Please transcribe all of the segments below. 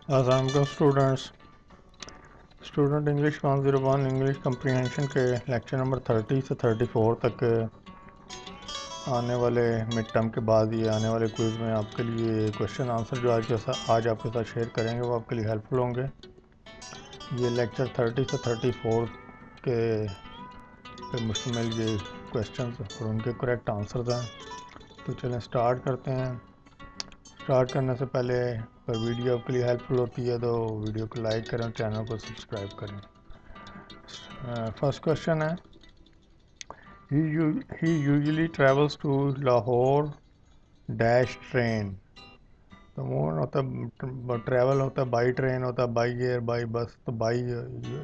अस्सलाम students student English 101 English comprehension के lecture number 30 से 34 तक आने वाले मिड टर्म के बाद ये आने वाले क्विज़ में आपके लिए क्वेश्चन आंसर जो आज आपके साथ शेयर करेंगे वो आपके लिए हेल्पफुल होंगे। ये लेक्चर 30 से 34 के पे मुश्तमिल ये क्वेश्चंस और उनके करेक्ट आंसर्स हैं। तो चलें स्टार्ट करते हैं। स्टार्ट करने से पहले अगर वीडियो आपके लिए हेल्पफुल होती है तो वीडियो को लाइक करें, चैनल को सब्सक्राइब करें। फर्स्ट क्वेश्चन है, he usually travels to Lahore dash train. तो मोर होता है ट्रैवल होता है बाई ट्रेन, होता है बाई एयर, बाई बस, तो बाई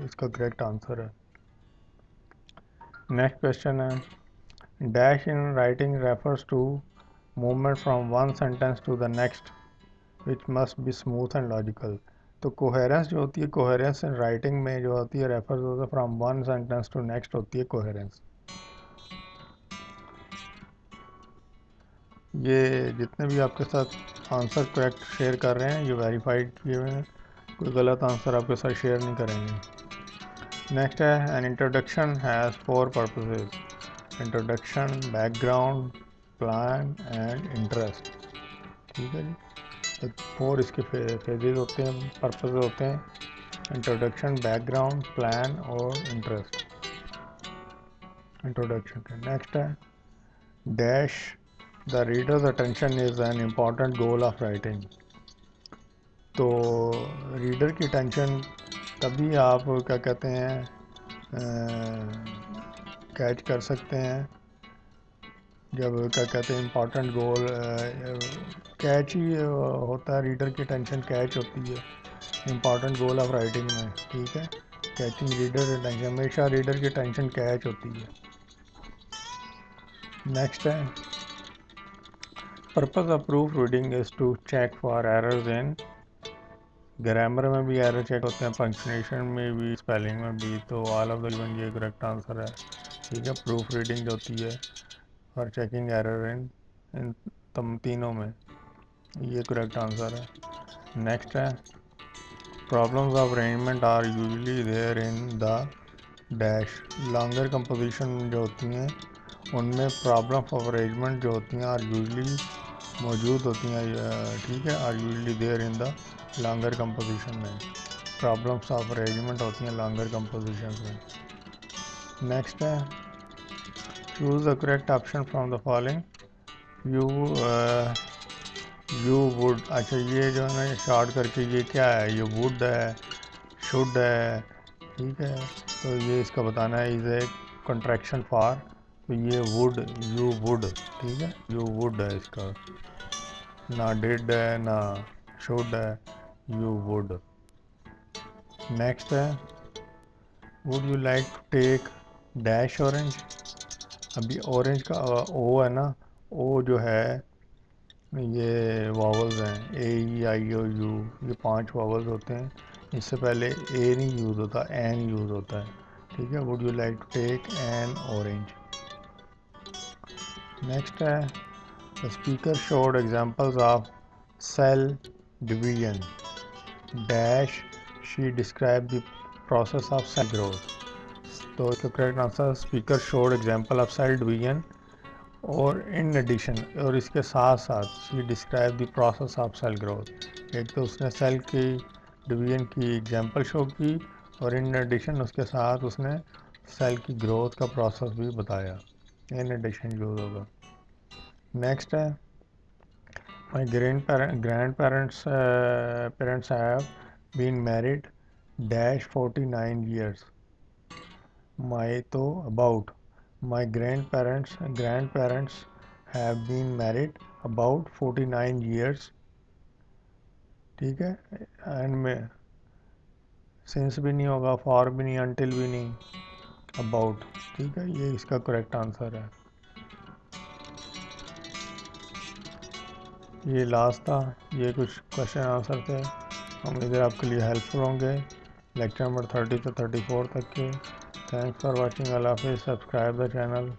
इसका करेक्ट आंसर है। नेक्स्ट क्वेश्चन है, dash in writing refers to movement from one sentence to the next which must be smooth and logical. तो कोहेरेंस जो होती है, कोहेरेंस इन राइटिंग में जो होती है रेफर्स होता है from one sentence to next होती है कोहेरेंस। ये जितने भी आपके साथ आंसर करेक्ट शेयर कर रहे हैं ये वेरीफाइड किए हुए हैं, कोई गलत आंसर आपके साथ शेयर नहीं करेंगे। नेक्स्ट है, an introduction has 4 purposes, introduction, background, plan and interest. ठीक है जी, 4 इसके फेजेस होते हैं, पर्पसेस होते हैं, इंट्रोडक्शन, बैकग्राउंड, प्लान और इंटरेस्ट इंट्रोडक्शन के। नेक्स्ट है, dash the readers attention is an important goal of writing. तो रीडर की टेंशन तभी आप क्या कहते हैं कैच कर सकते हैं जब क्या कहते हैं इम्पॉर्टेंट गोल कैच ही होता है, रीडर की टेंशन कैच होती है इम्पॉर्टेंट गोल ऑफ राइटिंग में। ठीक है, कैचिंग रीडर टेंशन, हमेशा रीडर की टेंशन कैच होती है। नेक्स्ट है, purpose of proofreading is to check for errors in, grammar में भी एरर चेक होते हैं, पंक्चुएशन में भी, स्पेलिंग में भी। तो ऑल ऑफ द गिवन ये करेक्ट आंसर है। ठीक है, प्रूफ रीडिंग जो होती है फॉर चेकिंग एरर इन तम तीनों में, ये करेक्ट आंसर है। नेक्स्ट है, problems of arrangement are usually there in the dash. Longer composition जो होती हैं उनमें प्रॉब्लम ऑफ अरेंजमेंट जो होती हैं आर यूजुअली मौजूद होती हैं। ठीक है, are usually there in the longer composition में प्रॉब्लम्स ऑफ अरेंजमेंट होती हैं लॉन्गर कंपोजिशन में। नेक्स्ट है, choose the correct option from the following. You would, अच्छा ये जो है ना शॉर्ट करके ये क्या है, ये वुड है, शुड है। ठीक है, तो ये इसका बताना है इज़ ए कंट्रैक्शन फॉर, तो ये वुड, यू वुड। ठीक है, यू वुड है इसका, ना डिड है ना शुड है, यू वुड। नेक्स्ट है, would you like to take dash orange. अभी ऑरेंज का ओ है ना, ओ जो है ये वावल्स हैं, ए ई आई ओ यू, ये 5 वावल्स होते हैं। इससे पहले ए नहीं यूज़ होता, एन यूज़ होता है। ठीक है, would you like to take an orange. Next है, the speaker showed examples of cell division dash, she describe the process of cell growth. तो इसका correct answer, speaker showed example of cell division और in addition, और इसके साथ साथ she describe the process of cell growth. एक तो उसने सेल की डिवीजन की एग्जांपल शो की और इन एडिशन उसके साथ उसने सेल की ग्रोथ का प्रोसेस भी बताया। इन एडिशन यूज होगा। नेक्स्ट है, my grandparents have been married dash 49 years। My तो about, my grandparents have been married about 49 years। ठीक है, एंड में सिंस भी नहीं होगा, फॉर भी नहीं, अनटिल भी नहीं, अबाउट। ठीक है, ये इसका करेक्ट आंसर है। ये लास्ट था, ये कुछ क्वेश्चन आंसर थे, उम्मीद है आपके लिए हेल्पफुल होंगे लेक्चर नंबर 30 से 34 तक के। थैंक्स फॉर वॉचिंग, अल्लाह हाफिज़, सब्सक्राइब द चैनल।